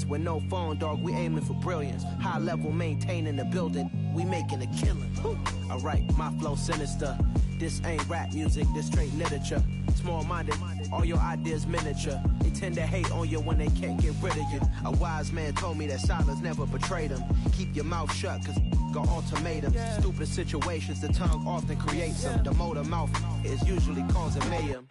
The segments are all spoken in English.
millions. With no phone, dog, we aiming for brilliance. High level, maintaining the building. We making a killing. Alright, my flow sinister. This ain't rap music, this straight literature. Small-minded, all your ideas miniature. They tend to hate on you when they can't get rid of you. A wise man told me that silence never betrayed him. Keep your mouth shut, cause got ultimatums. Stupid situations, the tongue often creates them. The motor mouth is usually causing mayhem.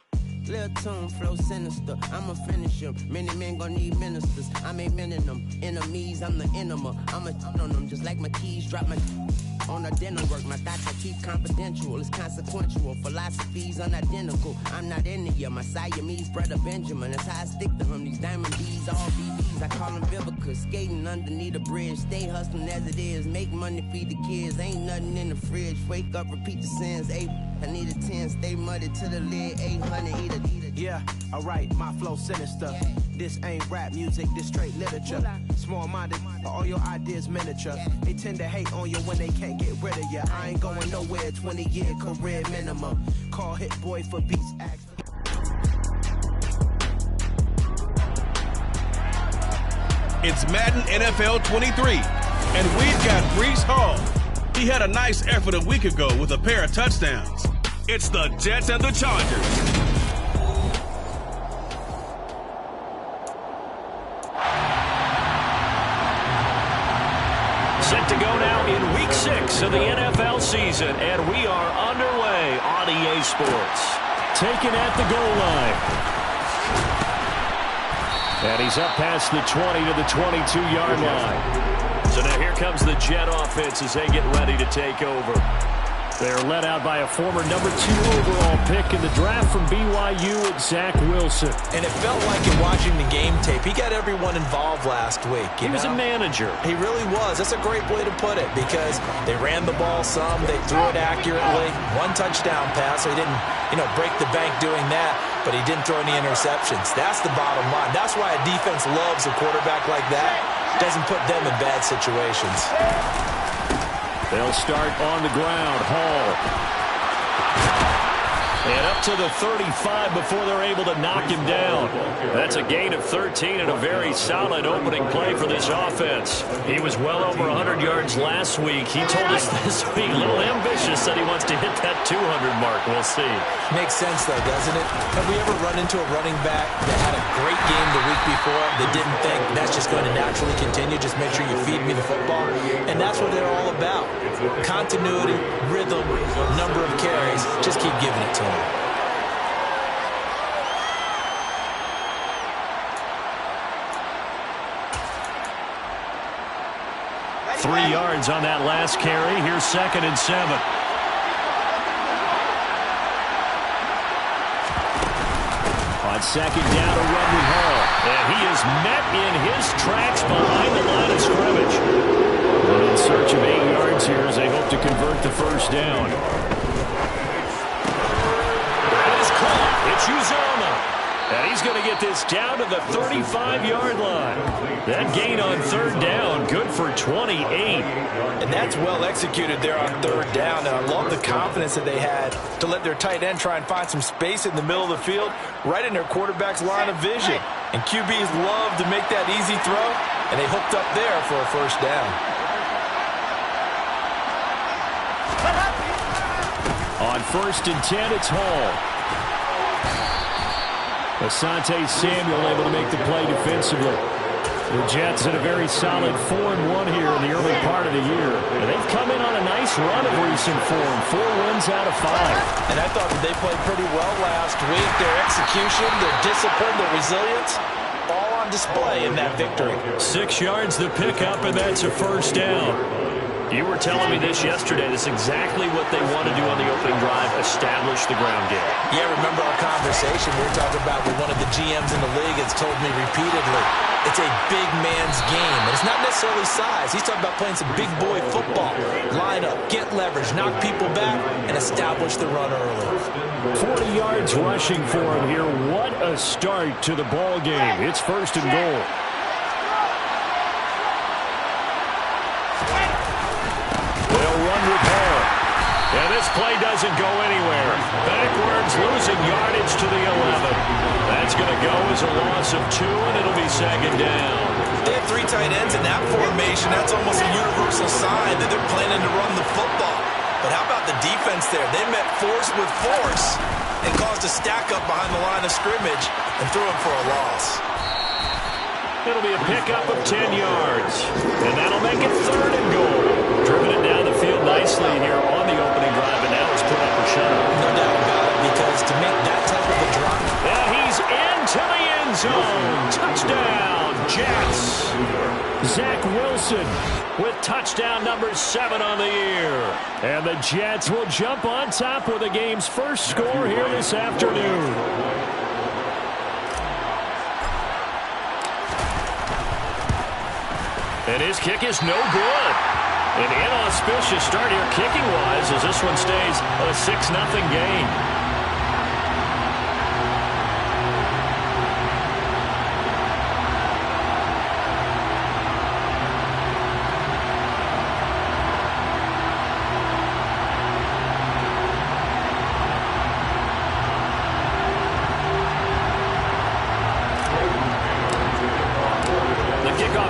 Lil' tune, flow sinister, I'ma finish him. Many men gon' need ministers, I'm aiming them. Enemies, I'm the enema. I'ma on them, just like my keys, drop my on a dinner work. My thoughts I keep confidential, it's consequential. Philosophies unidentical, I'm not into you. My Siamese brother Benjamin, that's how I stick to him. These diamond D's, all BBs, I call them Vivica. Skating underneath the bridge, stay hustling as it is. Make money, feed the kids, ain't nothing in the fridge. Wake up, repeat the sins, I need a 10, stay muddy to the lid, 800, eat a. Yeah, alright, my flow sinister. This ain't rap music, this straight literature. Small-minded, all your ideas miniature. They tend to hate on you when they can't get rid of you. I ain't going nowhere, 20-year career minimum. Call Hit Boy for beats, ask. It's Madden NFL 23, and we've got Breece Hall. He had a nice effort a week ago with a pair of touchdowns. It's the Jets and the Chargers. Set to go now in Week 6 of the NFL season, and we are underway on EA Sports. Taken at the goal line. And he's up past the 20 to the 22-yard line. So now here comes the Jet offense as they get ready to take over. They're led out by a former number 2 overall pick in the draft from BYU, Zach Wilson. And it felt like in watching the game tape, he got everyone involved last week. He was a manager. He really was. That's a great way to put it because they ran the ball some, they threw it accurately. 1 touchdown pass, so he didn't, break the bank doing that, but he didn't throw any interceptions. That's the bottom line. That's why a defense loves a quarterback like that. Doesn't put them in bad situations. They'll start on the ground. Hall. And up to the 35 before they're able to knock him down. That's a gain of 13 and a very solid opening play for this offense. He was well over 100 yards last week. He told us this week, a little ambitious, said he wants to hit that 200 mark. We'll see. Makes sense, though, doesn't it? Have we ever run into a running back that had a great game the week before that didn't think that's just going to naturally continue? Just make sure you feed me the football. And that's what they're all about. Continuity, rhythm, number of carries. Just keep giving it to them. 3 yards on that last carry. Here's 2nd and 7. On 2nd down, a run with Hall. And he is met in his tracks behind the line of scrimmage. And in search of 8 yards here as they hope to convert the first down. That is caught. It's Uzomah. And he's going to get this down to the 35-yard line. That gain on 3rd down, good for 28. And that's well executed there on 3rd down. And I love the confidence that they had to let their tight end try and find some space in the middle of the field, right in their quarterback's line of vision. And QBs love to make that easy throw, and they hooked up there for a first down. On 1st and 10, it's Hall. Asante Samuel able to make the play defensively. The Jets had a very solid 4-1 here in the early part of the year. And they've come in on a nice run of recent form. 4 wins out of 5. And I thought that they played pretty well last week. Their execution, their discipline, their resilience, all on display in that victory. 6 yards to pick up, and that's a first down. You were telling me this yesterday. That's exactly what they want to do on the opening drive, establish the ground game. Yeah, remember our conversation we were talking about with one of the GMs in the league has told me repeatedly, it's a big man's game. And it's not necessarily size. He's talking about playing some big boy football. Line up, get leverage, knock people back, and establish the run early. 40 yards rushing for him here. What a start to the ball game. It's 1st and goal. And this play doesn't go anywhere. Backwards, losing yardage to the 11. That's going to go as a loss of 2, and it'll be 2nd down. They have tight ends in that formation, that's almost a universal sign that they're planning to run the football. But how about the defense there? They met force with force and caused a stack up behind the line of scrimmage and threw him for a loss. It'll be a pickup of 10 yards. And that'll make it 3rd and goal. Driven it down the field nicely here on the opening drive, and now it's put up or shut up. No doubt about it, because to make that type of a drop. And he's into the end zone. Touchdown, Jets. Zach Wilson with touchdown number 7 on the year. And the Jets will jump on top with the game's first score here this afternoon. And his kick is no good. An inauspicious start here kicking-wise as this one stays a 6-0 game.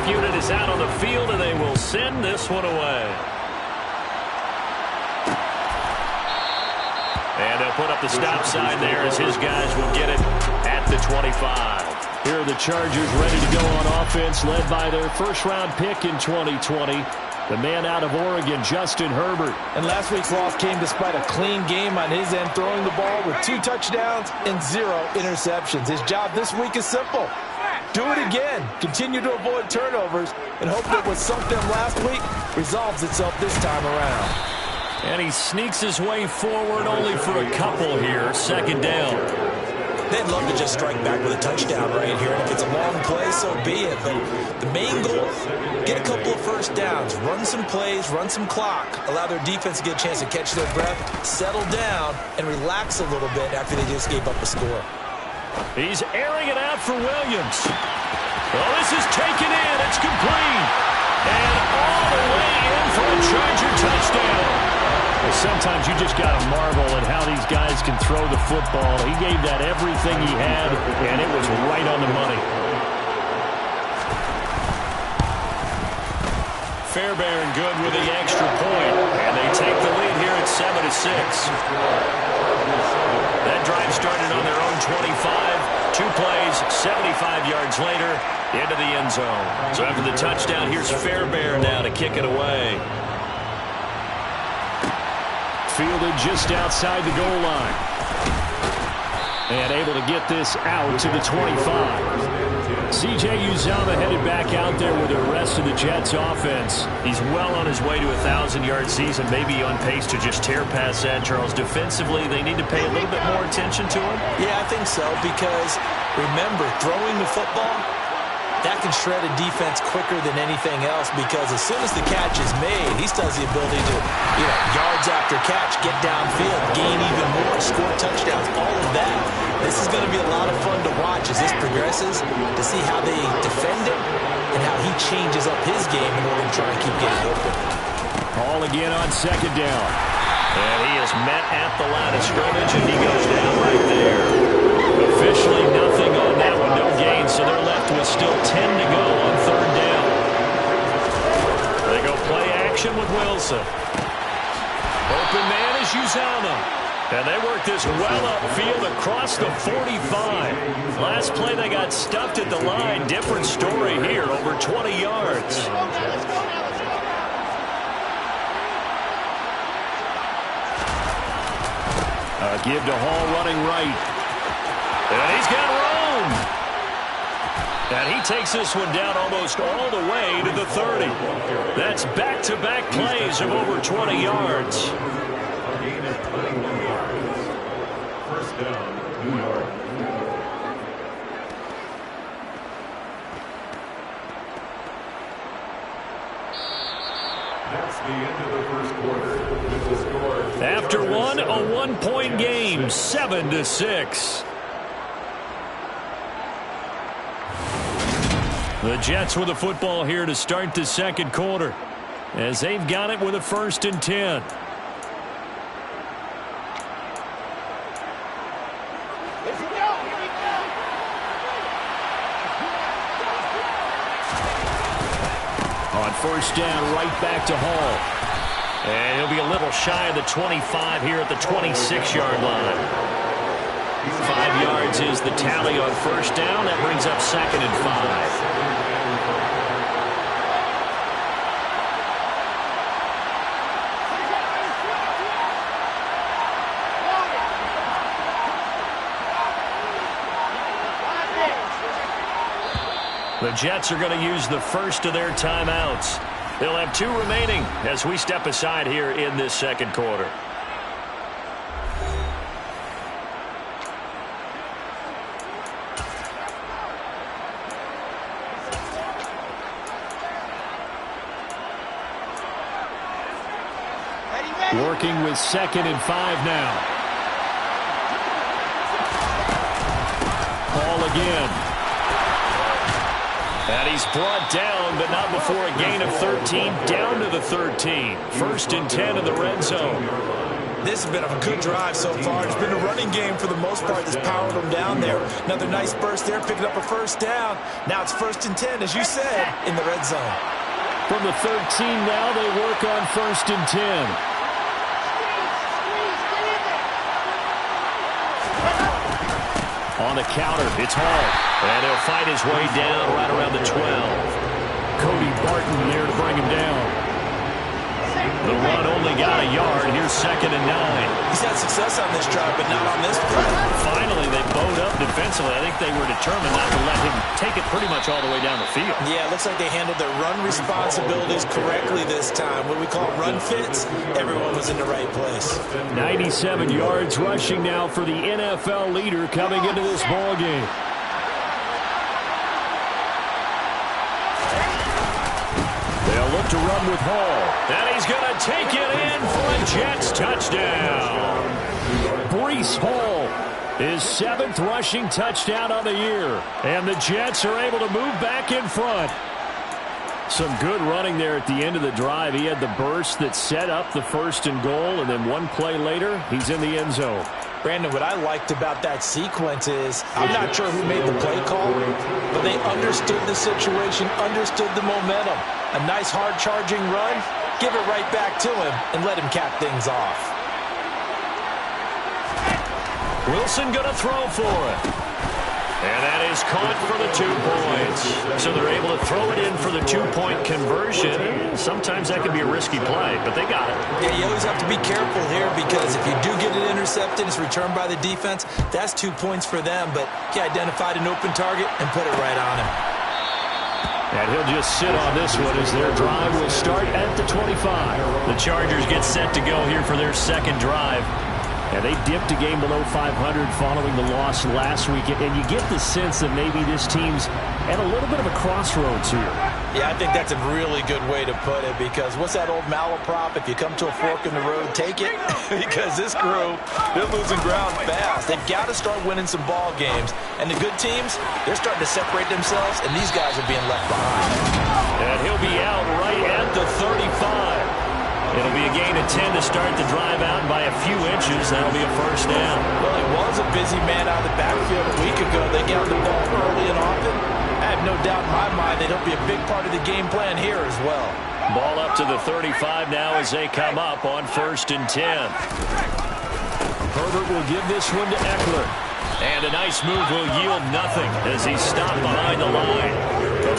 Unit is out on the field, and they will send this one away. And they'll put up the stop sign there as his guys will get it at the 25. Here are the Chargers ready to go on offense, led by their first-round pick in 2020, the man out of Oregon, Justin Herbert. And last week's loss came despite a clean game on his end, throwing the ball with 2 touchdowns and 0 interceptions. His job this week is simple. Do it again. Continue to avoid turnovers and hope that what sunk them last week resolves itself this time around. And he sneaks his way forward only for a couple here. 2nd down. They'd love to just strike back with a touchdown right here. And if it's a long play, so be it. But the main goal, get a couple of first downs, run some plays, run some clock, allow their defense to get a chance to catch their breath, settle down, and relax a little bit after they just gave up a score. He's airing it out for Williams. Well, this is taken in. It's complete. And all the way in for a Charger touchdown. Well, sometimes you just got to marvel at how these guys can throw the football. He gave that everything he had, and it was right on the money. Fairbairn good with the extra point. And they take the lead here at 7-6. That drive started on their own 25. 2 plays, 75 yards later, into the end zone. So after the touchdown, here's Fairbairn now to kick it away. Fielded just outside the goal line. And able to get this out to the 25. C.J. Uzomah headed back out there with the rest of the Jets offense. He's well on his way to a 1,000-yard season, maybe on pace to just tear past that, Charles. Defensively, they need to pay a little bit more attention to him. Yeah, I think so, because remember, throwing the football, that can shred a defense quicker than anything else, because as soon as the catch is made, he still has the ability to, yards after catch, get downfield, gain even more, score touchdowns, all of that. This is going to be a lot of fun to watch as this progresses, to see how they defend him and how he changes up his game in order to try and keep getting open. Ball again on 2nd down. And he is met at the line of scrimmage, and he goes down right there. Officially nothing on that one, no gain, so they're left with still 10 to go on 3rd down. They go play action with Wilson. Open man is Uzomah. And they work this well upfield across the 45. Last play they got stuffed at the line. Different story here, over 20 yards. Give to Hall running right. And he's got room. And he takes this one down almost all the way to the 30. That's back-to-back plays of over 20 yards. First down, New York. That's the end of the first quarter. With the score. After one, a 1-point game, 7-6. The Jets with the football here to start the 2nd quarter, as they've got it with a 1st and 10. first down, right back to Hall. And he'll be a little shy of the 25 here at the 26-yard line. 5 yards is the tally on first down. That brings up 2nd and 5. The Jets are going to use the first of their timeouts. They'll have 2 remaining as we step aside here in this second quarter. Working with 2nd and 5 now. Ball again. And he's brought down, but not before a gain of 13, down to the 13. 1st and 10 in the red zone. This has been a good drive so far. It's been a running game for the most part that's powered them down there. Another nice burst there, picking up a first down. Now it's 1st and 10, as you said, in the red zone. From the 13 now, they work on 1st and 10. On the counter, it's Hall. And he'll fight his way down right around the 12. Cody Barton there to bring him down. The run only got a yard. Here's 2nd and 9. He's had success on this drive, but not on this play. Finally, they bowed up defensively. I think they were determined not to let him take it pretty much all the way down the field. Yeah, it looks like they handled their run responsibilities correctly this time. What we call run fits, everyone was in the right place. 97 yards rushing now for the NFL leader coming into this ball game. They'll look to run with Hall. And he's going to take it in for a Jets touchdown. Breece Hall, his 7th rushing touchdown on the year. And the Jets are able to move back in front. Some good running there at the end of the drive. He had the burst that set up the 1st and goal, and then one play later, he's in the end zone. Brandon, what I liked about that sequence is, I'm not sure who made the play call, but they understood the situation, understood the momentum. A nice hard charging run, give it right back to him, and let him cap things off. Wilson going to throw for it. And that is caught for the 2 points. So they're able to throw it in for the 2-point conversion. Sometimes that can be a risky play, but they got it. Yeah, you always have to be careful here because if you do get it intercepted, it's returned by the defense. That's 2 points for them, but he identified an open target and put it right on him. And he'll just sit on this one as their drive will start at the 25. The Chargers get set to go here for their 2nd drive. And they dipped a game below 500 following the loss last week. And you get the sense that maybe this team's at a little bit of a crossroads here. Yeah, I think that's a really good way to put it because what's that old malaprop? If you come to a fork in the road, take it. Because this crew, they're losing ground fast. They've got to start winning some ball games. And the good teams, they're starting to separate themselves, and these guys are being left behind. And he'll be out right at the 35. It'll be a gain of 10 to start the drive out by a few inches. That'll be a first down. Well, he was a busy man out of the backfield a week ago. They got the ball early and often. I have no doubt in my mind that he'll be a big part of the game plan here as well. Ball up to the 35 now as they come up on 1st and 10. Herbert will give this one to Eckler. And a nice move will yield nothing as he's stopped behind the line.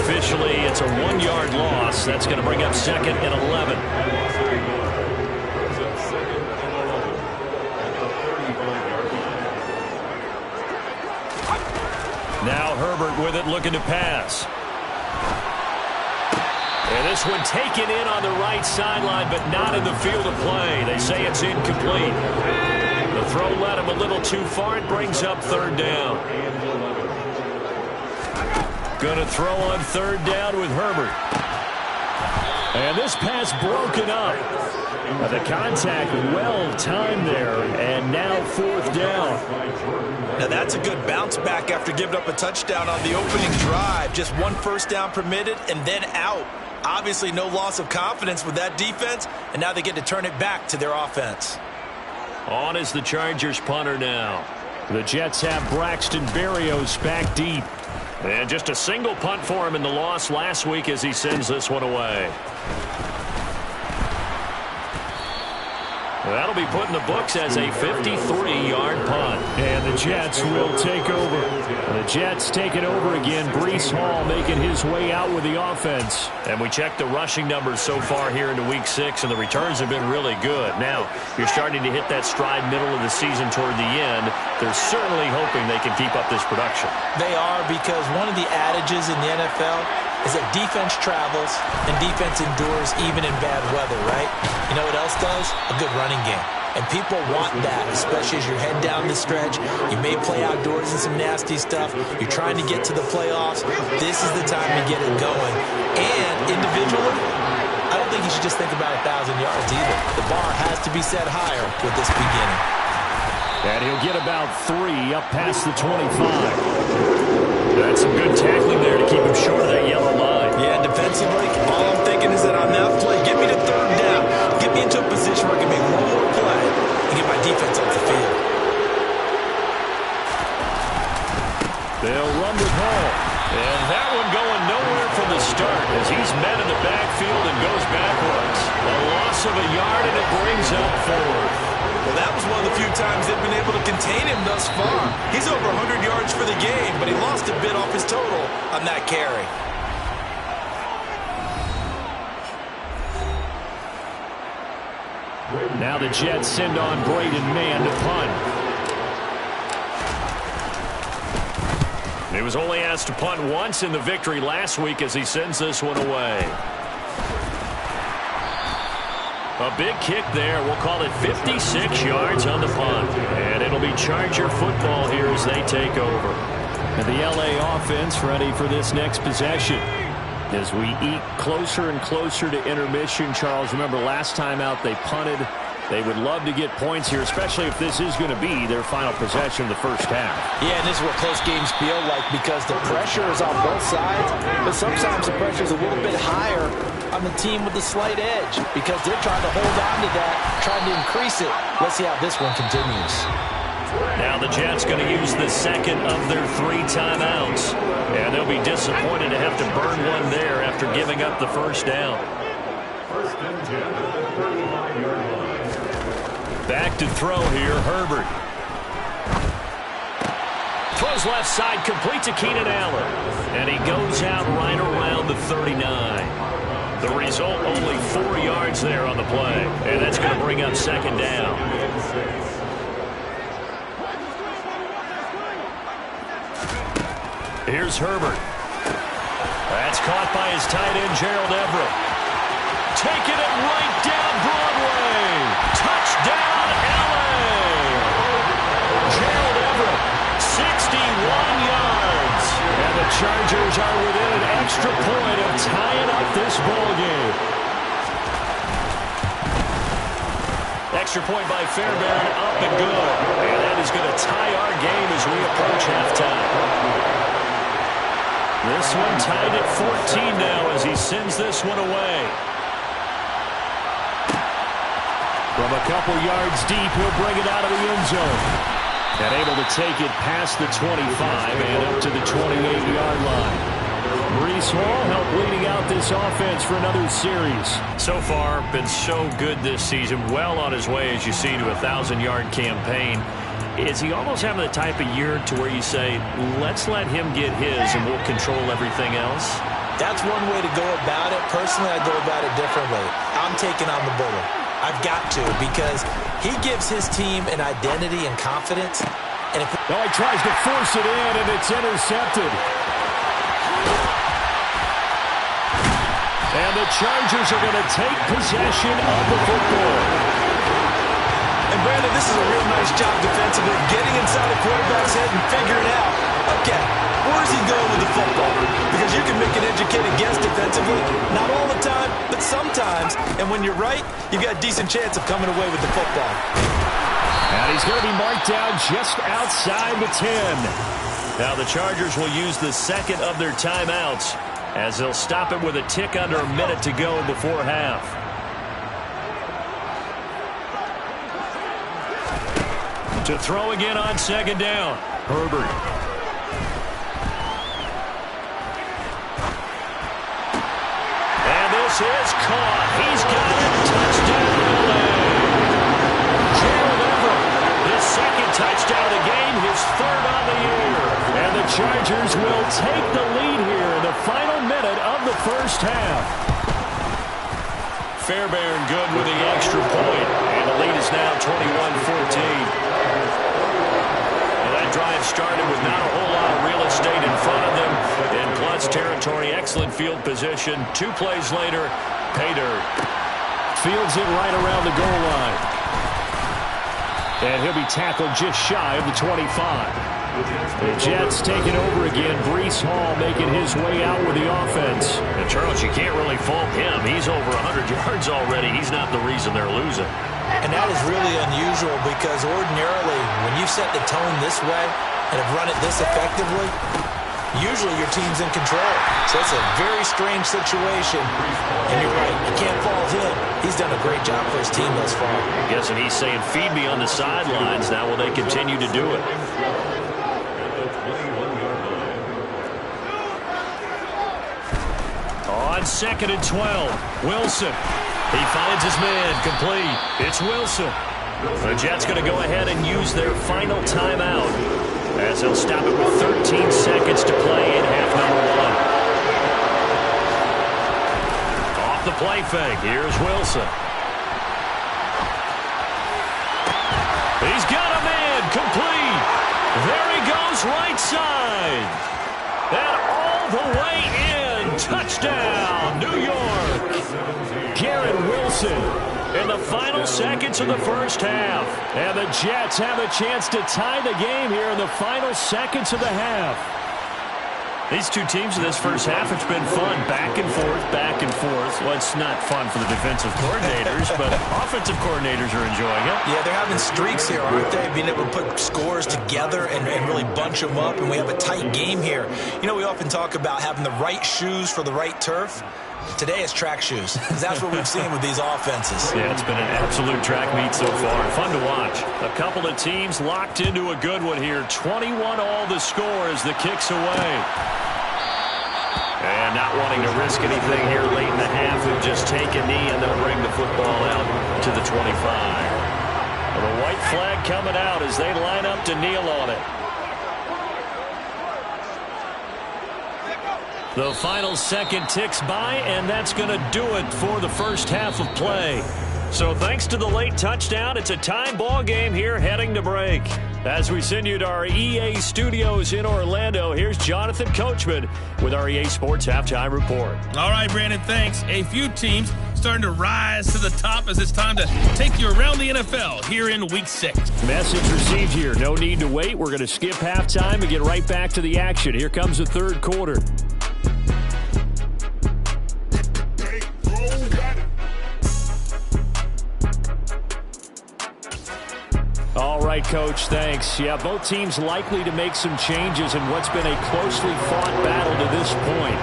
Officially, it's a 1-yard loss. That's going to bring up 2nd and 11. Now Herbert with it, looking to pass. And this one taken in on the right sideline, but not in the field of play. They say it's incomplete. The throw led him a little too far. It brings up 3rd down. Going to throw on 3rd down with Herbert. And this pass broken up. The contact well timed there, and now 4th down. Now that's a good bounce back after giving up a touchdown on the opening drive. Just 1 first down permitted and then out. Obviously no loss of confidence with that defense, and now they get to turn it back to their offense. On is the Chargers punter now. The Jets have Braxton Berrios back deep. And just a single punt for him in the loss last week as he sends this one away. That'll be put in the books as a 53-yard punt. And the Jets will take over. The Jets take it over again. Breece Hall making his way out with the offense. And we checked the rushing numbers so far here into Week 6, and the returns have been really good. Now, you're starting to hit that stride middle of the season toward the end. They're certainly hoping they can keep up this production. They are, because one of the adages in the NFL is that defense travels and defense endures even in bad weather, right? You know what else does? A good running game. And people want that, especially as you're heading down the stretch. You may play outdoors in some nasty stuff. You're trying to get to the playoffs. This is the time to get it going. And individually, I don't think you should just think about 1,000 yards either. The bar has to be set higher with this beginning. And he'll get about 3 up past the 25. That's some good tackling there to keep him short of that yellow line. Yeah, defensively, all I'm thinking is that on that play, get me to third down. Get me into a position where I can make one more play and get my defense off the field. They'll run with Hall. And that one going nowhere from the start as he's met in the backfield and goes backwards. A loss of a yard, and it brings up 4. Well, that was one of the few times they've been able to contain him thus far. He's over 100 yards for the game, but he lost a bit off his total on that carry. Now the Jets send on Braden Mann to punt. He was only asked to punt once in the victory last week as he sends this one away. A big kick there. We'll call it 56 yards on the punt. And it'll be Charger football here as they take over. And the LA offense ready for this next possession. As we eat closer and closer to intermission, Charles, remember last time out they punted. They would love to get points here, especially if this is going to be their final possession of the first half. Yeah, and this is what close games feel like because the pressure is on both sides, but sometimes the pressure is a little bit higher on the team with the slight edge because they're trying to hold on to that, trying to increase it. Let's see how this one continues. Now the Jets going to use the second of their 3 timeouts. And they'll be disappointed to have to burn one there after giving up the first down. First and 10 at the 35-yard line. Back to throw here, Herbert. Throws left side, complete to Keenan Allen. And he goes out right around the 39. The result, only 4 yards there on the play. And that's going to bring up second down. Here's Herbert. That's caught by his tight end, Gerald Everett. Taking it right down Broadway. Touchdown, LA. Gerald Everett, 61 yards. And the Chargers are within an extra point of tying up this ball game. Extra point by Fairbairn, up and good. And that is going to tie our game as we approach halftime. This one tied at 14 now as he sends this one away. From a couple yards deep, he'll bring it out of the end zone. And able to take it past the 25 and up to the 28-yard line. Breece Hall helped leading out this offense for another series. So far, been so good this season. Well on his way, as you see, to a 1,000-yard campaign. Is he almost having the type of year to where you say, let's let him get his and we'll control everything else? That's one way to go about it. Personally, I go about it differently. I'm taking on the bullet. I've got to because he gives his team an identity and confidence. And if he tries to force it in, and it's intercepted. And the Chargers are going to take possession of the football. And Brandon, this is a real nice job defensively, getting inside the quarterback's head and figuring out, okay, where's he going with the football? Because you can make an educated guess defensively, not all the time, but sometimes. And when you're right, you've got a decent chance of coming away with the football. And he's going to be marked down just outside the 10. Now the Chargers will use the second of their timeouts as they'll stop it with a tick under a minute to go before half. To throw again on second down. Herbert. This is caught. He's got it. Touchdown, LA. Gerald Everett, his second touchdown of the game, his third on the year. And the Chargers will take the lead here in the final minute of the first half. Fairbairn good with the extra point. And the lead is now 21-14. That drive started with not a whole lot of real estate in front of them. In clutch territory, excellent field position. 2 plays later, pay dirt. Fields it right around the goal line. And he'll be tackled just shy of the 25. The Jets taking over again. Breece Hall making his way out with the offense. And Charles, you can't really fault him. He's over 100 yards already. He's not the reason they're losing. And that is really unusual because ordinarily when you set the tone this way and have run it this effectively, usually your team's in control. So it's a very strange situation. And you're right, you can't fault him. He's done a great job for his team thus far. I'm guessing he's saying, feed me on the sidelines. Now will they continue to do it? On 2nd and 12, Wilson. He finds his man, complete. It's Wilson. The Jets going to go ahead and use their final timeout as they'll stop it with 13 seconds to play in half number 1. Off the play fake, here's Wilson. He's got a man, complete. There he goes, right side. And all the way in. Touchdown, New York. Garrett Wilson in the final seconds of the first half. And the Jets have a chance to tie the game here in the final seconds of the half. These two teams in this first half, it's been fun. Back and forth, back and forth. Well, it's not fun for the defensive coordinators, but offensive coordinators are enjoying it. Yeah, they're having streaks here, aren't they? Being able to put scores together and really bunch them up, and we have a tight game here. You know, we often talk about having the right shoes for the right turf. Today it's track shoes. That's what we've seen with these offenses. Yeah, it's been an absolute track meet so far. Fun to watch. A couple of teams locked into a good one here. 21 all the score as the kick's away. And not wanting to risk anything here late in the half, we've just taken a knee and they'll bring the football out to the 25. Well, the white flag coming out as they line up to kneel on it. The final second ticks by, and that's going to do it for the first half of play. So thanks to the late touchdown, it's a time ball game here heading to break. As we send you to our EA studios in Orlando, here's Jonathan Coachman with our EA Sports Halftime Report. All right, Brandon, thanks. A few teams starting to rise to the top as it's time to take you around the NFL here in Week 6. Message received here. No need to wait. We're going to skip halftime and get right back to the action. Here comes the third quarter. All right, Coach, thanks. Yeah, both teams likely to make some changes in what's been a closely fought battle to this point.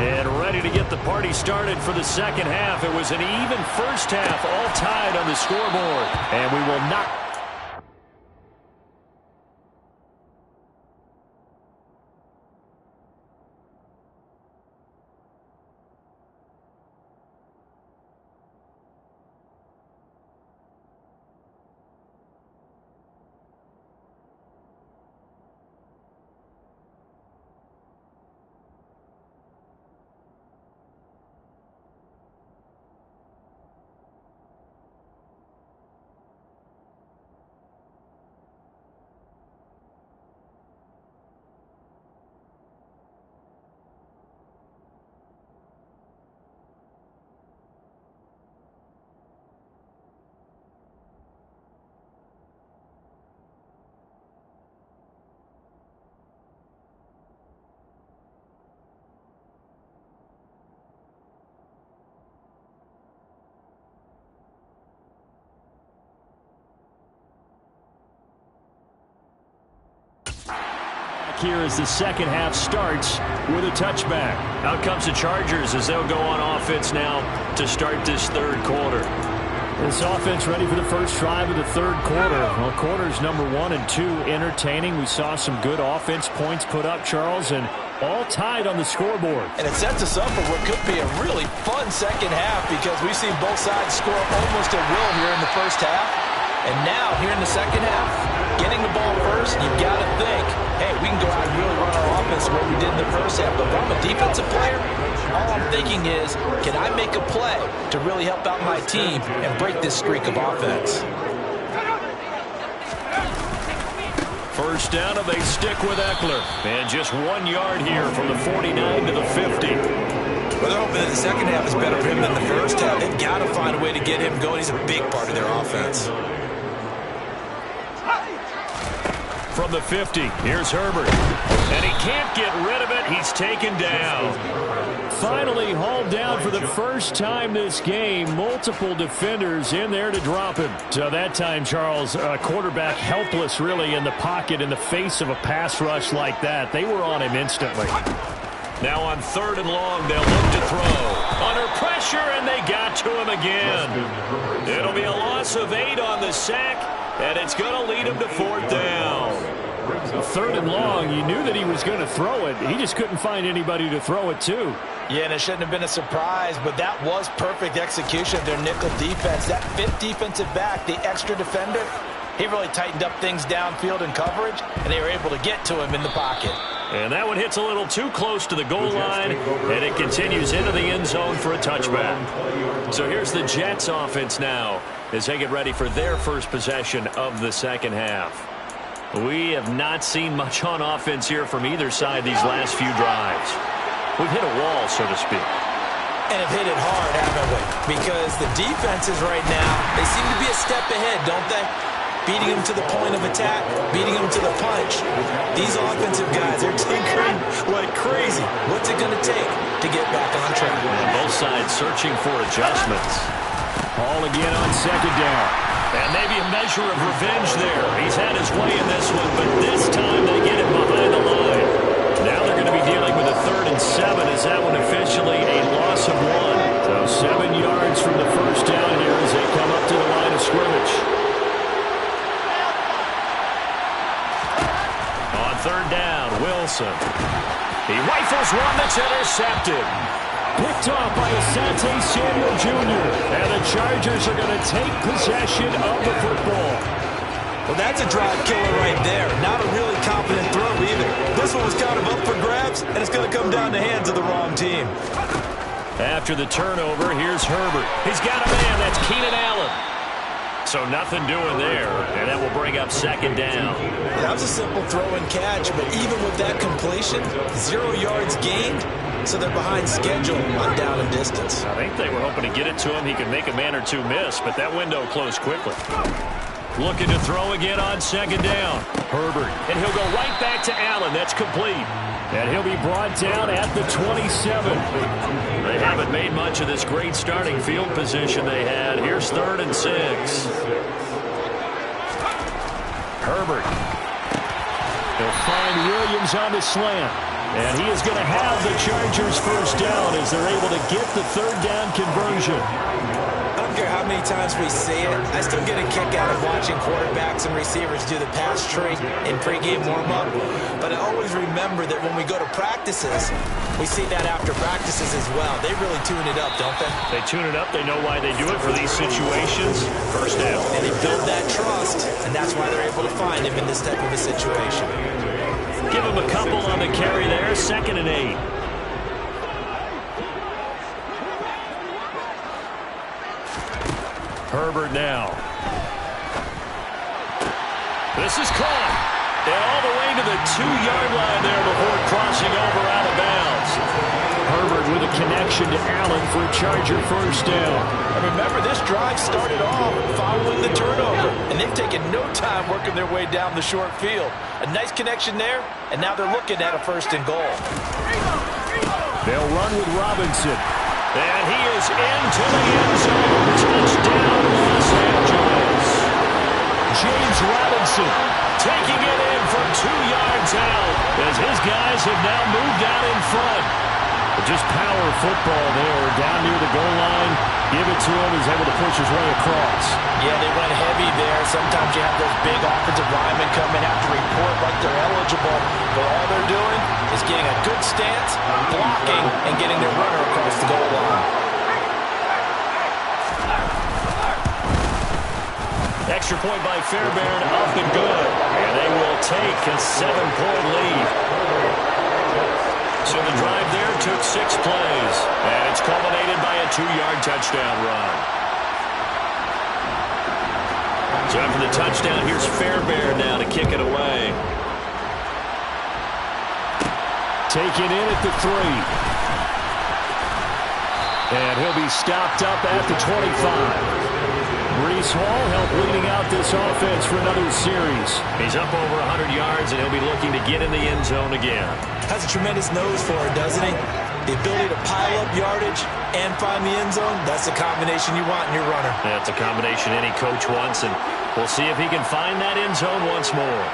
And ready to get the party started for the second half. It was an even first half, all tied on the scoreboard. And we will not... Here as the second half starts with a touchback. Out comes the Chargers as they'll go on offense now to start this third quarter. This offense ready for the first drive of the third quarter. Well, quarters number 1 and 2 entertaining. We saw some good offense points put up, Charles, and all tied on the scoreboard. And it sets us up for what could be a really fun fun second half because we've seen both sides score almost at will here in the first half. And now, here in the second half, getting the ball first, you've got to think, hey, we can go out and really run our offense the way we did in the first half. But if I'm a defensive player, all I'm thinking is, can I make a play to really help out my team and break this streak of offense? First down, and they stick with Ekeler. And just 1 yard here from the 49 to the 50. Well, they're hoping that the second half is better for him than the first half. They've got to find a way to get him going. He's a big part of their offense. From the 50, here's Herbert. And he can't get rid of it. He's taken down. Finally hauled down for the first time this game. Multiple defenders in there to drop him. So that time, Charles, quarterback helpless really in the pocket in the face of a pass rush like that. They were on him instantly. Now on 3rd and long, they'll look to throw. Under pressure, and they got to him again. It'll be a loss of 8 on the sack, and it's going to lead him to 4th down. 3rd and long, you knew that he was going to throw it. He just couldn't find anybody to throw it to. Yeah, and it shouldn't have been a surprise, but that was perfect execution of their nickel defense. That 5th defensive back, the extra defender, he really tightened up things downfield in coverage, and they were able to get to him in the pocket. And that one hits a little too close to the goal line, and it continues into the end zone for a touchback. So here's the Jets offense now as they get ready for their first possession of the second half. We have not seen much on offense here from either side these last few drives. We've hit a wall, so to speak. And have hit it hard, haven't we? Because the defenses right now, they seem to be a step ahead, don't they? Beating them to the point of attack, beating them to the punch. These offensive guys, they're tinkering like crazy. What's it going to take to get back on track? And both sides searching for adjustments. Ball again on 2nd down. And maybe a measure of revenge there. He's had his way in this one, but this time they get it behind the line. Now they're going to be dealing with a 3rd and 7 as that one officially a loss of 1. So 7 yards from the first down here as they come up to the line of scrimmage. On 3rd down, Wilson. He rifles one that's intercepted. Picked off by Asante Samuel Jr. And the Chargers are going to take possession of the football. Well, that's a drive killer right there. Not a really confident throw either. This one was kind of up for grabs, and it's going to come down the hands of the wrong team. After the turnover, here's Herbert. He's got a man. That's Keenan Allen. So nothing doing there, and that will bring up 2nd down. That was a simple throw and catch, but even with that completion, 0 yards gained, so they're behind schedule on down and distance. I think they were hoping to get it to him. He could make a man or two miss, but that window closed quickly. Looking to throw again on 2nd down. Herbert, and he'll go right back to Allen. That's complete. And he'll be brought down at the 27. They haven't made much of this great starting field position they had. Here's 3rd and 6. Herbert. He'll find Williams on the slant. And he is going to have the Chargers first down as they're able to get the 3rd down conversion. I don't care how many times we see it. I still get a kick out of watching quarterbacks and receivers do the pass tree in pregame warm-up. But I always remember that when we go to practices, we see that after practices as well. They really tune it up, don't they? They tune it up. They know why they do it for these situations. First down. And they build that trust, and that's why they're able to find him in this type of a situation. Give him a couple on the carry there. 2nd and 8. Herbert now. This is caught. And all the way to the 2-yard line there before crossing over out of bounds. Herbert with a connection to Allen for a Charger first down. And remember, this drive started off following the turnover, and they've taken no time working their way down the short field. A nice connection there, and now they're looking at a 1st and goal. They'll run with Robinson. And he is into the end zone. Touchdown, Los Angeles. James Robinson taking it in from 2 yards out as his guys have now moved out in front. Just power football there down near the goal line. Give it to him. He's able to push his way across. Yeah, they went heavy there. Sometimes you have those big offensive linemen come and have to report like they're eligible. But all they're doing is getting a good stance, blocking, and getting their runner across the goal line. extra point by Fairbairn, up and good. And they will take a 7-point lead. So the drive there took 6 plays. And it's culminated by a 2-yard touchdown run. So after the touchdown, here's Fairbairn now to kick it away. Taken in at the 3. And he'll be stopped up at the 25. Breece Hall helped leading out this offense for another series. He's up over 100 yards, and he'll be looking to get in the end zone again. Has a tremendous nose for it, doesn't he? The ability to pile up yardage and find the end zone, that's the combination you want in your runner. That's a combination any coach wants, and we'll see if he can find that end zone once more.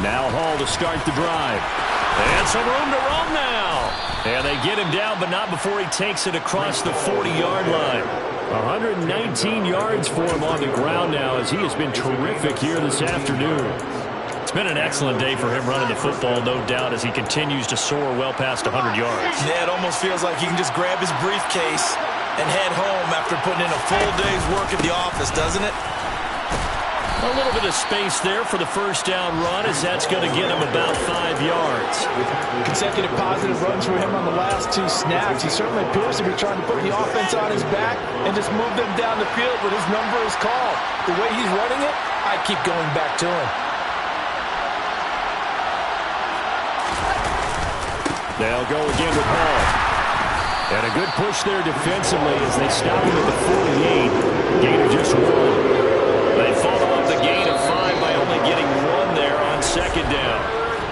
Now Hall to start the drive. And some room to roam now. And they get him down, but not before he takes it across the 40-yard line. 119 yards for him on the ground now, as he has been terrific here this afternoon. It's been an excellent day for him running the football, no doubt, as he continues to soar well past 100 yards. Yeah, it almost feels like he can just grab his briefcase and head home after putting in a full day's work at the office, doesn't it? A little bit of space there for the first down run, as that's going to get him about 5 yards. Consecutive positive runs for him on the last 2 snaps. He certainly appears to be trying to put the offense on his back and just move them down the field, but his number is called. The way he's running it, I keep going back to him. They'll go again with Hall. And a good push there defensively as they stop him at the 48. Gain of just 1. They follow up the gain of 5 by only getting 1 there on second down.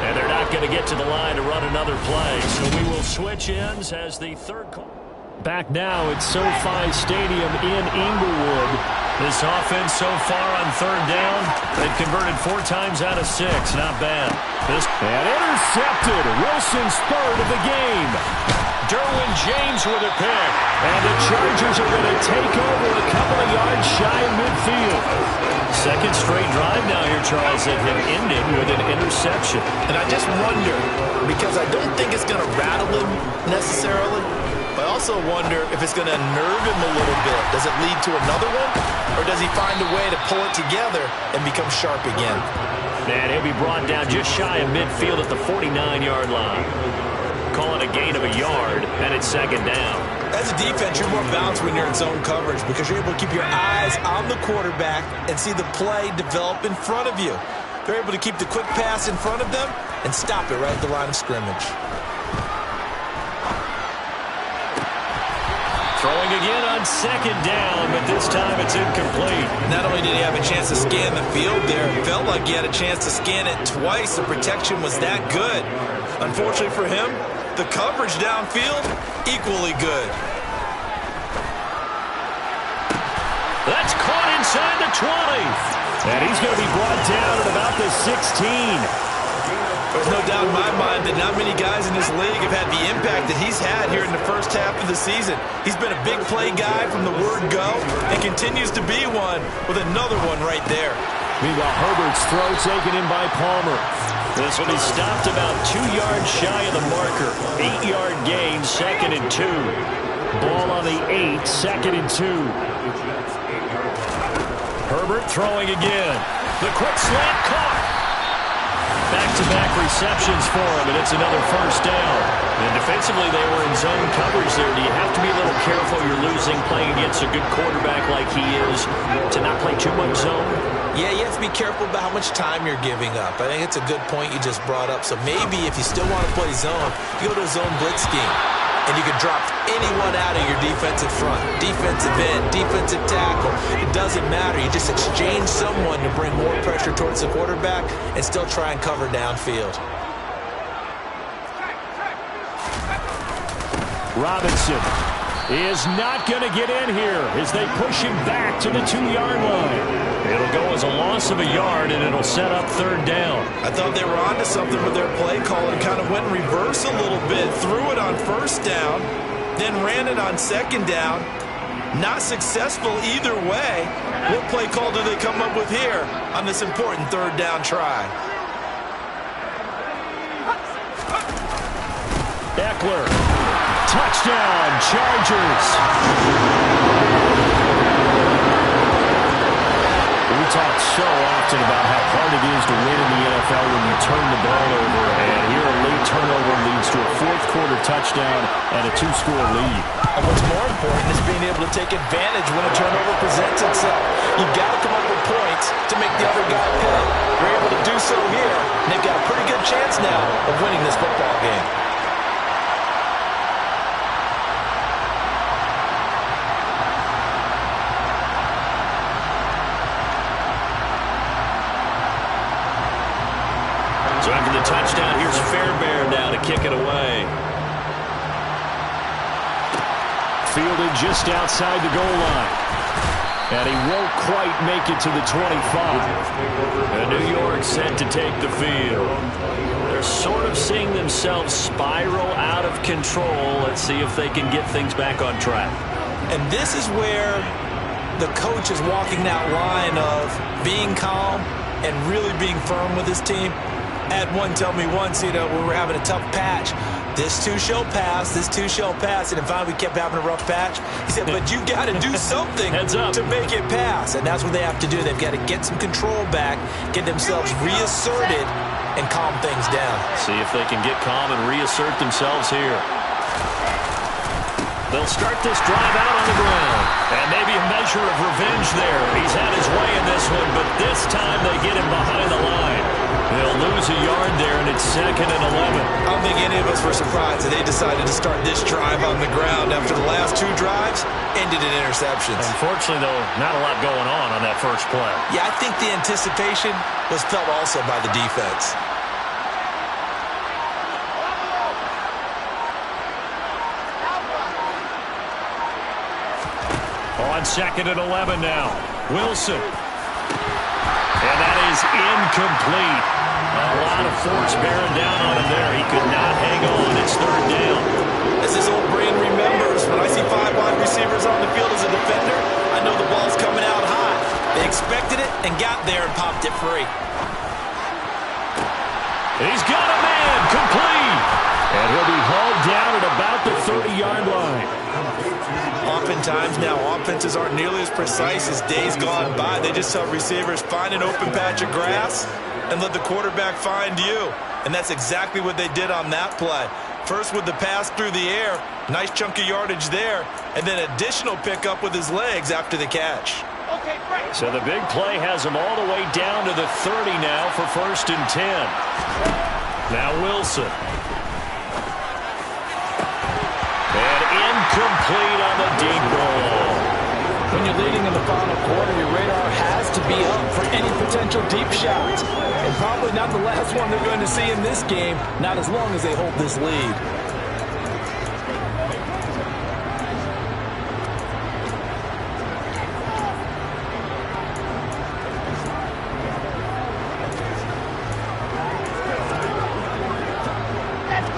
And they're not going to get to the line to run another play. So we will switch ends as the third quarter. Back now at SoFi Stadium in Inglewood. This offense so far on third down, they've converted 4 times out of 6. Not bad. And intercepted. Wilson's third of the game. Derwin James with a pick. And the Chargers are going to take over a couple of yards shy of midfield. Second straight drive now here, Charles, that have ended with an interception. And I just wonder, because I don't think it's going to rattle him necessarily, but I also wonder if it's going to unnerve him a little bit. Does it lead to another one? Or does he find a way to pull it together and become sharp again? And he'll be brought down just shy of midfield at the 49-yard line. Call it a gain of a yard, and it's second down. As a defense, you're more balanced when you're in zone coverage because you're able to keep your eyes on the quarterback and see the play develop in front of you. They're able to keep the quick pass in front of them and stop it right at the line of scrimmage. Throwing again on second down, but this time it's incomplete. Not only did he have a chance to scan the field there, it felt like he had a chance to scan it twice. The protection was that good. Unfortunately for him, the coverage downfield, equally good. That's caught inside the 20. And he's going to be brought down at about the 16. There's no doubt in my mind that not many guys in this league have had the impact that he's had here in the first half of the season. He's been a big play guy from the word go and continues to be one with another one right there. Meanwhile, Herbert's throw taken in by Palmer. This will be stopped about 2 yards shy of the marker. 8-yard gain, second and 2. Ball on the 8, second and 2. Herbert throwing again. The quick slant caught. Back-to-back receptions for him, and it's another first down. And defensively, they were in zone coverage there. Do you have to be a little careful you're losing playing against a good quarterback like he is to not play too much zone? Yeah, you have to be careful about how much time you're giving up. I think it's a good point you just brought up. So maybe if you still want to play zone, you go to a zone blitz scheme. And you can drop anyone out of your defensive front. Defensive end, defensive tackle. It doesn't matter. You just exchange someone to bring more pressure towards the quarterback and still try and cover downfield. Robinson is not going to get in here as they push him back to the 2-yard line. It'll go as a loss of a yard, and it'll set up third down. I thought they were onto something with their play call and kind of went in reverse a little bit. Threw it on first down, then ran it on second down. Not successful either way. What play call do they come up with here on this important third down try? Eckler. Touchdown, Chargers. We talk so often about how hard it is to win in the NFL when you turn the ball over, and here a late turnover leads to a fourth-quarter touchdown and a two-score lead. And what's more important is being able to take advantage when a turnover presents itself. You've got to come up with points to make the other guy pay. They're able to do so here, and they've got a pretty good chance now of winning this football game. So after the touchdown, here's Fairbairn now to kick it away. Fielded just outside the goal line. And he won't quite make it to the 25. And New York set to take the field. They're sort of seeing themselves spiral out of control. Let's see if they can get things back on track. And this is where the coach is walking that line of being calm and really being firm with his team. Had one tell me once, when we were having a tough patch, this too shall pass, this too shall pass. And then finally we kept having a rough patch. He said, but you got to do something to make it pass. And that's what they have to do. They've got to get some control back, get themselves reasserted, and calm things down. See if they can get calm and reassert themselves here. They'll start this drive out on the ground. And maybe a measure of revenge there. He's had his way in this one, but this time they get him behind the line. They'll lose a yard there, and it's 2nd and 11. I don't think any of us were surprised that they decided to start this drive on the ground after the last two drives ended in interceptions. Unfortunately, though, not a lot going on that first play. Yeah, I think the anticipation was felt also by the defense. On 2nd and 11 now. Wilson. And that is incomplete. A lot of force bearing down on him there. He could not hang on. It's 3rd down. As his old brain remembers, when I see 5 wide receivers on the field as a defender, I know the ball's coming out high. They expected it and got there and popped it free. He's got a man. Complete. And he'll be hauled down at about the 30-yard line. Oftentimes now, offenses aren't nearly as precise as days gone by. They just tell receivers, find an open patch of grass and let the quarterback find you. And that's exactly what they did on that play. First with the pass through the air, nice chunk of yardage there, and then additional pickup with his legs after the catch. So the big play has him all the way down to the 30 now for 1st and 10. Now Wilson. Complete on the deep ball. When you're leading in the final quarter, your radar has to be up for any potential deep shots. And probably not the last one they're going to see in this game, not as long as they hold this lead.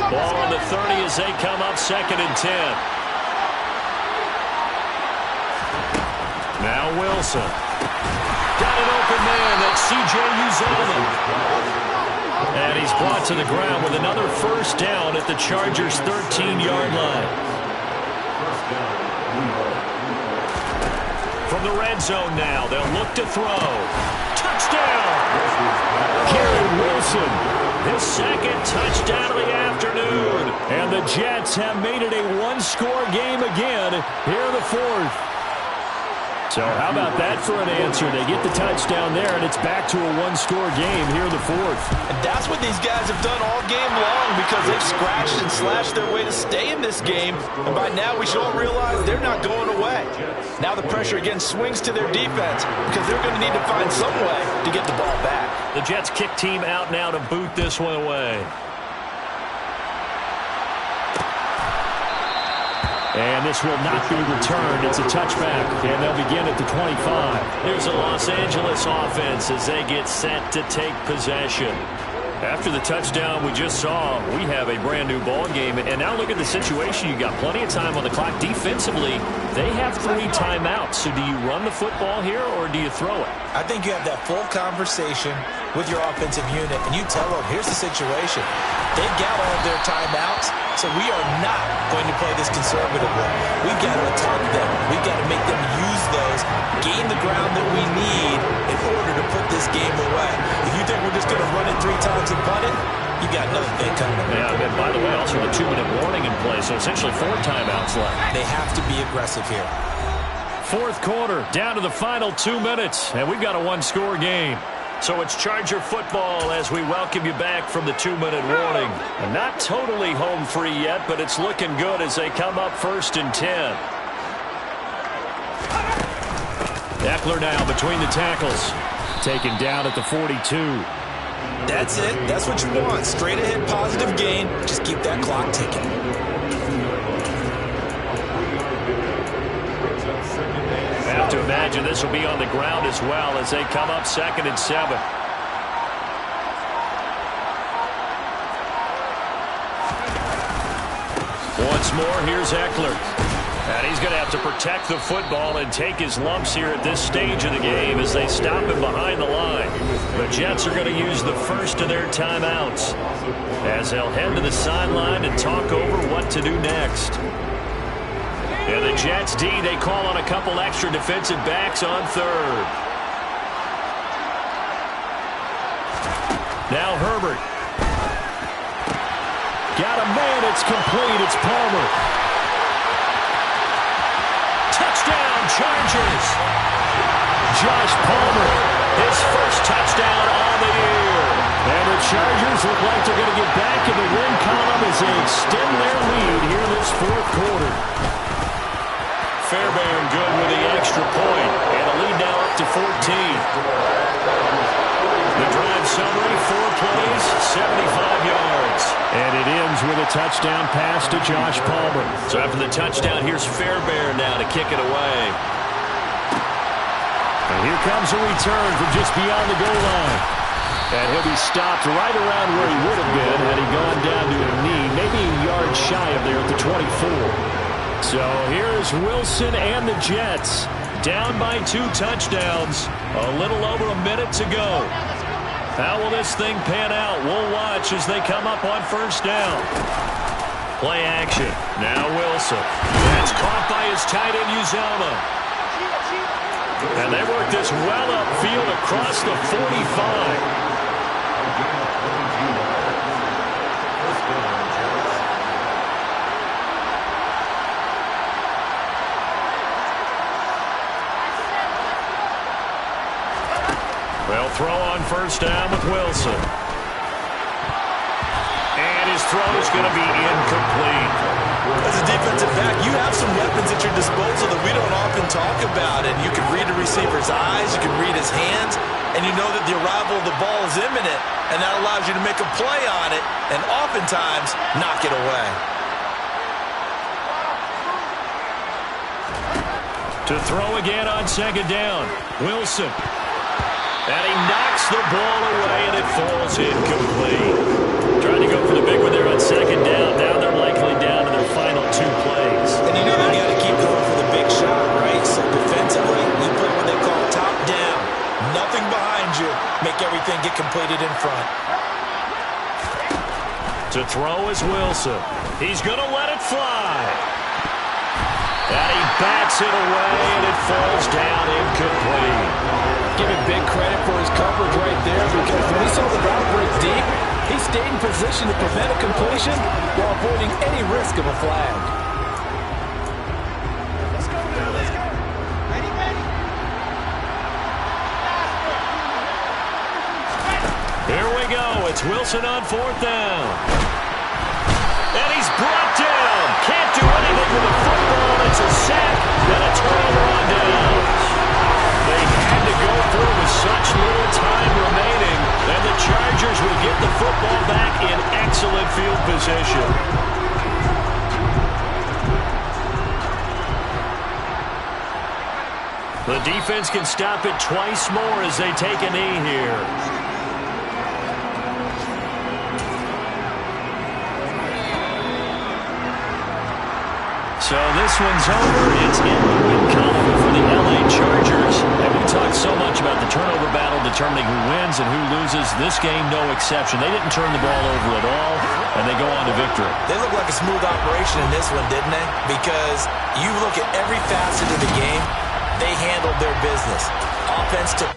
Ball on the 30 as they come up 2nd and 10. Now Wilson. Got an open man. That's C.J. Uzomah. And he's brought to the ground with another 1st down at the Chargers' 13-yard line. From the red zone now, they'll look to throw. Touchdown! Garrett Wilson. His 2nd touchdown of the afternoon. And the Jets have made it a one-score game again here in the 4th. So how about that for an answer? They get the touchdown there, and it's back to a one-score game here in the 4th. And that's what these guys have done all game long because they've scratched and slashed their way to stay in this game. And by now, we should all realize they're not going away. Now the pressure again swings to their defense because they're going to need to find some way to get the ball back. The Jets kick team out now to boot this one away. And this will not be returned. It's a touchback, and they'll begin at the 25. Here's the Los Angeles offense as they get set to take possession. After the touchdown we just saw, we have a brand new ball game. And now look at the situation. You got plenty of time on the clock. Defensively, they have 3 timeouts. So do you run the football here or do you throw it? I think you have that full conversation with your offensive unit, and you tell them, here's the situation. They've got all of their timeouts, so we are not going to play this conservatively. We've got to attack them. We've got to make them use those, gain the ground that we need in order to put this game away. If you think we're just going to run it 3 times and punt it, you got another thing coming. Yeah, and by the way, also the 2-minute warning in play, so essentially 4 timeouts left. They have to be aggressive here. Fourth quarter, down to the final 2 minutes, and we've got a 1-score game. So it's Charger football as we welcome you back from the 2-minute warning. And not totally home free yet, but it's looking good as they come up 1st and 10. Eckler now between the tackles. Taken down at the 42. That's it. That's what you want. Straight ahead positive gain. Just keep that clock ticking. I have to imagine this will be on the ground as well as they come up 2nd and 7. Once more, here's Eckler. And he's going to have to protect the football and take his lumps here at this stage of the game as they stop him behind the line. The Jets are going to use the first of their timeouts as they'll head to the sideline and talk over what to do next. And the Jets D, they call on a couple extra defensive backs on 3rd. Now Herbert. Got a man, it's complete, it's Palmer. Touchdown, Chargers. Josh Palmer, his first touchdown on the year. And the Chargers look like they're going to get back in the win column as they extend their lead here this 4th quarter. Fairbairn good with the extra point, and a lead now up to 14. The drive summary, 4 plays, 75 yards. And it ends with a touchdown pass to Josh Palmer. So after the touchdown, here's Fairbairn now to kick it away. And here comes a return from just beyond the goal line. And he'll be stopped right around where he would have been had he gone down to a knee, maybe a yard shy of there at the 24. So here's Wilson and the Jets down by 2 touchdowns. A little over a minute to go. How will this thing pan out? We'll watch as they come up on 1st down. Play action. Now Wilson. That's caught by his tight end, Uzomah. And they work this well upfield across the 45. They'll throw on 1st down with Wilson. And his throw is going to be incomplete. As a defensive back, you have some weapons at your disposal that we don't often talk about. And you can read a receiver's eyes, you can read his hands, and you know that the arrival of the ball is imminent. And that allows you to make a play on it and oftentimes knock it away. To throw again on 2nd down. Wilson. And he knocks the ball away, and it falls incomplete. Trying to go for the big one there on 2nd down. Now they're likely down to their final 2 plays. And you know they got to keep going for the big shot, right? So defensively, you play what they call top down. Nothing behind you. Make everything get completed in front. To throw is Wilson. He's going to let it fly. And he bats it away, and it falls down incomplete. Give him big credit for his coverage right there, because when he saw the route break deep, he stayed in position to prevent a completion while avoiding any risk of a flag. Let's go, let's go. Ready, ready. Here we go. It's Wilson on 4th down. And he's brought down. Can't do anything with the football. It's a sack and a turnover on downs. They had to go for it with such little time remaining, and the Chargers will get the football back in excellent field position. The defense can stop it twice more as they take a knee here. So this one's over. It's in the win column for the LA Chargers. And we talked so much about the turnover battle determining who wins and who loses. This game, no exception. They didn't turn the ball over at all, and they go on to victory. They look like a smooth operation in this one, didn't they? Because you look at every facet of the game, they handled their business. Offense took